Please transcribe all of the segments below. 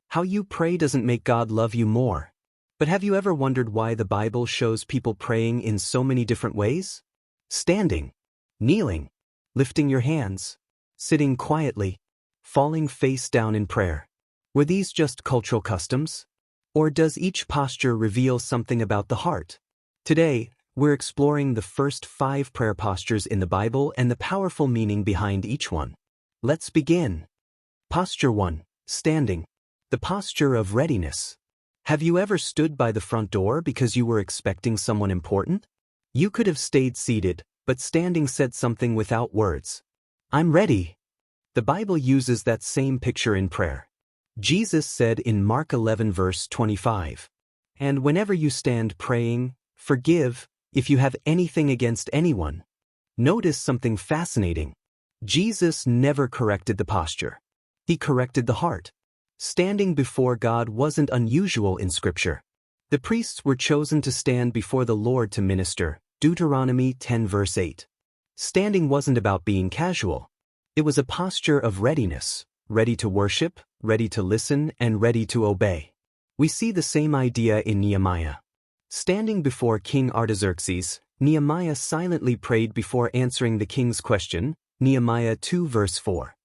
How you pray doesn't make God love you more. But have you ever wondered why the Bible shows people praying in so many different ways? Standing, kneeling, lifting your hands, sitting quietly, falling face down in prayer. Were these just cultural customs? Or does each posture reveal something about the heart? Today, we're exploring the first 5 prayer postures in the Bible and the powerful meaning behind each one. Let's begin. Posture 1. Standing. The posture of readiness. Have you ever stood by the front door because you were expecting someone important? You could have stayed seated, but standing said something without words. I'm ready. The Bible uses that same picture in prayer. Jesus said in Mark 11 verse 25, "And whenever you stand praying, forgive, if you have anything against anyone." Notice something fascinating. Jesus never corrected the posture. He corrected the heart. Standing before God wasn't unusual in Scripture. The priests were chosen to stand before the Lord to minister, Deuteronomy 10 verse 8. Standing wasn't about being casual. It was a posture of readiness, ready to worship, ready to listen, and ready to obey. We see the same idea in Nehemiah. Standing before King Artaxerxes, Nehemiah silently prayed before answering the king's question, Nehemiah 2 verse 4.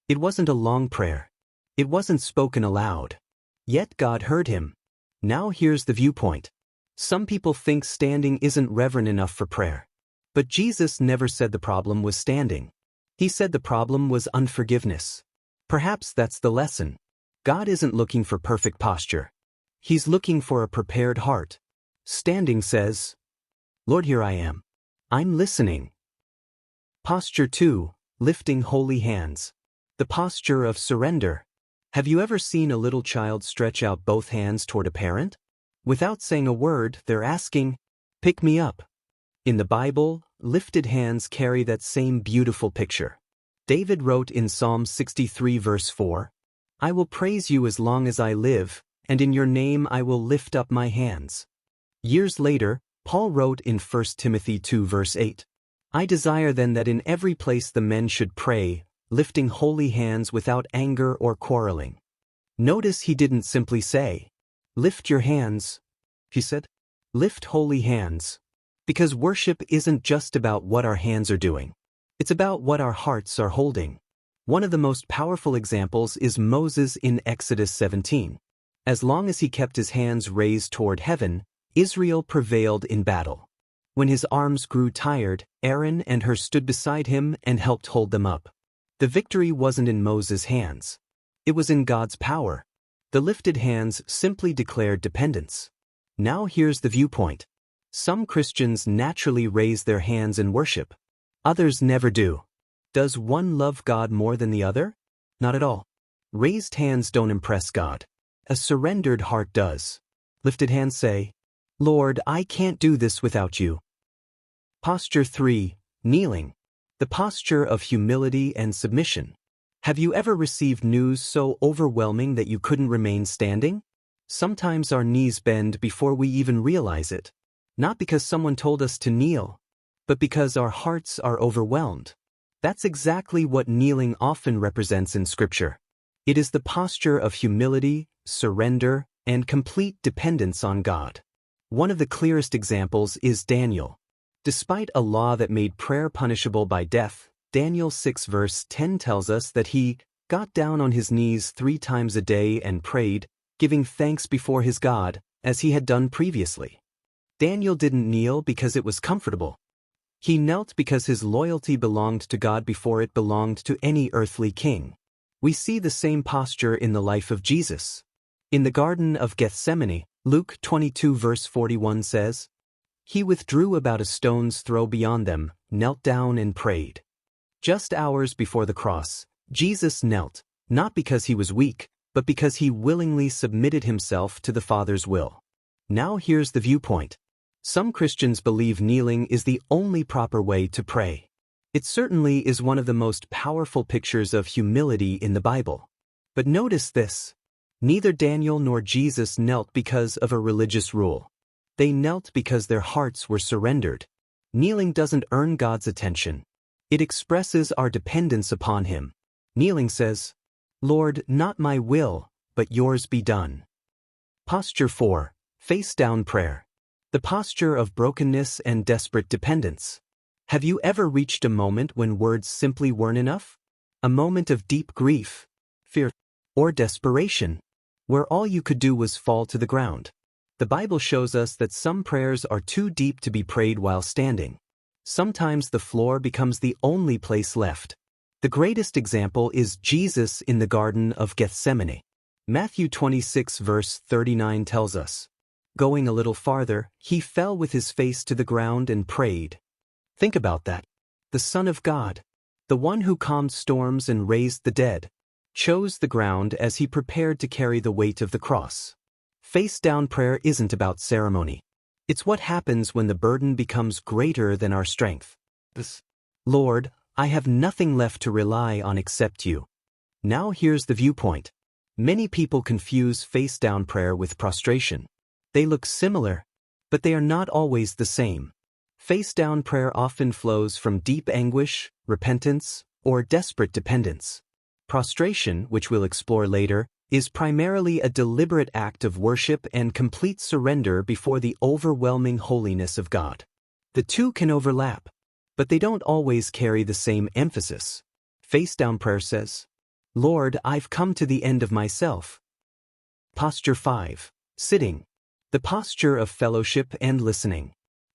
It wasn't a long prayer. It wasn't spoken aloud. Yet God heard him. Now here's the viewpoint. Some people think standing isn't reverent enough for prayer. But Jesus never said the problem was standing. He said the problem was unforgiveness. Perhaps that's the lesson. God isn't looking for perfect posture. He's looking for a prepared heart. Standing says, "Lord, here I am. I'm listening." Posture 2. Lifting holy hands. The posture of surrender. Have you ever seen a little child stretch out both hands toward a parent? Without saying a word, they're asking, "Pick me up." In the Bible, lifted hands carry that same beautiful picture. David wrote in Psalm 63 verse 4, "I will praise you as long as I live, and in your name I will lift up my hands." Years later, Paul wrote in 1 Timothy 2 verse 8, "I desire then that in every place the men should pray, lifting holy hands without anger or quarreling." Notice he didn't simply say, "Lift your hands." He said, "Lift holy hands." Because worship isn't just about what our hands are doing. It's about what our hearts are holding. One of the most powerful examples is Moses in Exodus 17. As long as he kept his hands raised toward heaven, Israel prevailed in battle. When his arms grew tired, Aaron and Hur stood beside him and helped hold them up. The victory wasn't in Moses' hands. It was in God's power. The lifted hands simply declared dependence. Now here's the viewpoint. Some Christians naturally raise their hands in worship. Others never do. Does one love God more than the other? Not at all. Raised hands don't impress God. A surrendered heart does. Lifted hands say, "Lord, I can't do this without you." Posture 3. Kneeling. The posture of humility and submission. Have you ever received news so overwhelming that you couldn't remain standing? Sometimes our knees bend before we even realize it. Not because someone told us to kneel, but because our hearts are overwhelmed. That's exactly what kneeling often represents in Scripture. It is the posture of humility, surrender, and complete dependence on God. One of the clearest examples is Daniel. Despite a law that made prayer punishable by death, Daniel 6 verse 10 tells us that he got down on his knees 3 times a day and prayed, giving thanks before his God, as he had done previously. Daniel didn't kneel because it was comfortable. He knelt because his loyalty belonged to God before it belonged to any earthly king. We see the same posture in the life of Jesus. In the Garden of Gethsemane, Luke 22 verse 41 says, "He withdrew about a stone's throw beyond them, knelt down and prayed." Just hours before the cross, Jesus knelt, not because he was weak, but because he willingly submitted himself to the Father's will. Now here's the viewpoint. Some Christians believe kneeling is the only proper way to pray. It certainly is one of the most powerful pictures of humility in the Bible. But notice this. Neither Daniel nor Jesus knelt because of a religious rule. They knelt because their hearts were surrendered. Kneeling doesn't earn God's attention. It expresses our dependence upon Him. Kneeling says, "Lord, not my will, but yours be done. Posture 4. Face down prayer. The posture of brokenness and desperate dependence. Have you ever reached a moment when words simply weren't enough? A moment of deep grief, fear, or desperation, where all you could do was fall to the ground. The Bible shows us that some prayers are too deep to be prayed while standing. Sometimes the floor becomes the only place left. The greatest example is Jesus in the Garden of Gethsemane. Matthew 26 verse 39 tells us, going a little farther, he fell with his face to the ground and prayed. Think about that. The Son of God, the one who calmed storms and raised the dead, chose the ground as he prepared to carry the weight of the cross. Face-down prayer isn't about ceremony. It's what happens when the burden becomes greater than our strength. Lord, I have nothing left to rely on except you. Now here's the viewpoint. Many people confuse face-down prayer with prostration. They look similar, but they are not always the same. Face-down prayer often flows from deep anguish, repentance, or desperate dependence. Prostration, which we'll explore later, is primarily a deliberate act of worship and complete surrender before the overwhelming holiness of God. The two can overlap, but they don't always carry the same emphasis. Face-down prayer says, Lord, I've come to the end of myself. Posture 5. Sitting. The posture of fellowship and listening.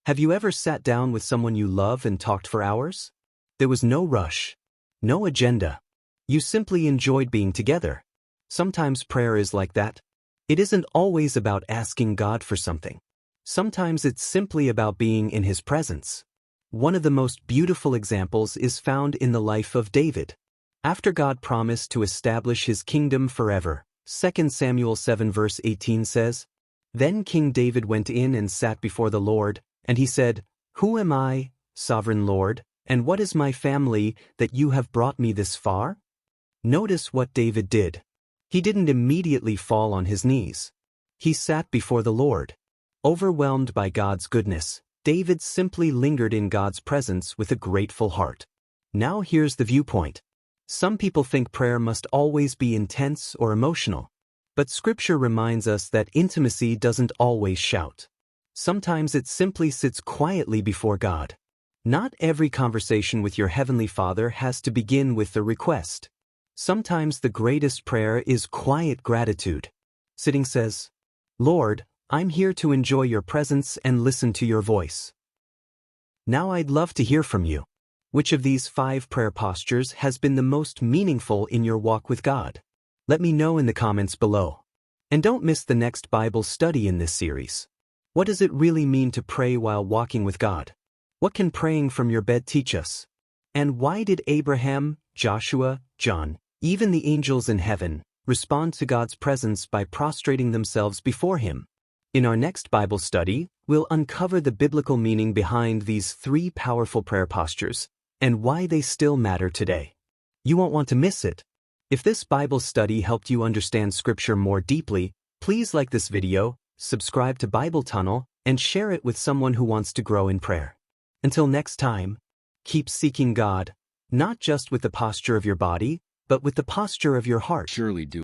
Have you ever sat down with someone you love and talked for hours? There was no rush, no agenda. You simply enjoyed being together. Sometimes prayer is like that. It isn't always about asking God for something. Sometimes it's simply about being in His presence. One of the most beautiful examples is found in the life of David. After God promised to establish His kingdom forever, 2 Samuel 7 verse 18 says, Then King David went in and sat before the Lord, and he said, Who am I, sovereign Lord, and what is my family that you have brought me this far? Notice what David did. He didn't immediately fall on his knees. He sat before the Lord. Overwhelmed by God's goodness, David simply lingered in God's presence with a grateful heart. Now here's the viewpoint. Some people think prayer must always be intense or emotional. But Scripture reminds us that intimacy doesn't always shout. Sometimes it simply sits quietly before God. Not every conversation with your Heavenly Father has to begin with a request. Sometimes the greatest prayer is quiet gratitude. Sitting says, Lord, I'm here to enjoy your presence and listen to your voice. Now I'd love to hear from you. Which of these 5 prayer postures has been the most meaningful in your walk with God? Let me know in the comments below. And don't miss the next Bible study in this series. What does it really mean to pray while walking with God? What can praying from your bed teach us? And why did Abraham, Joshua, John, even the angels in heaven, respond to God's presence by prostrating themselves before Him? In our next Bible study, we'll uncover the biblical meaning behind these 3 powerful prayer postures and why they still matter today. You won't want to miss it. If this Bible study helped you understand Scripture more deeply, please like this video, subscribe to Bible Tunnel, and share it with someone who wants to grow in prayer. Until next time, keep seeking God, not just with the posture of your body, but with the posture of your heart. Surely do.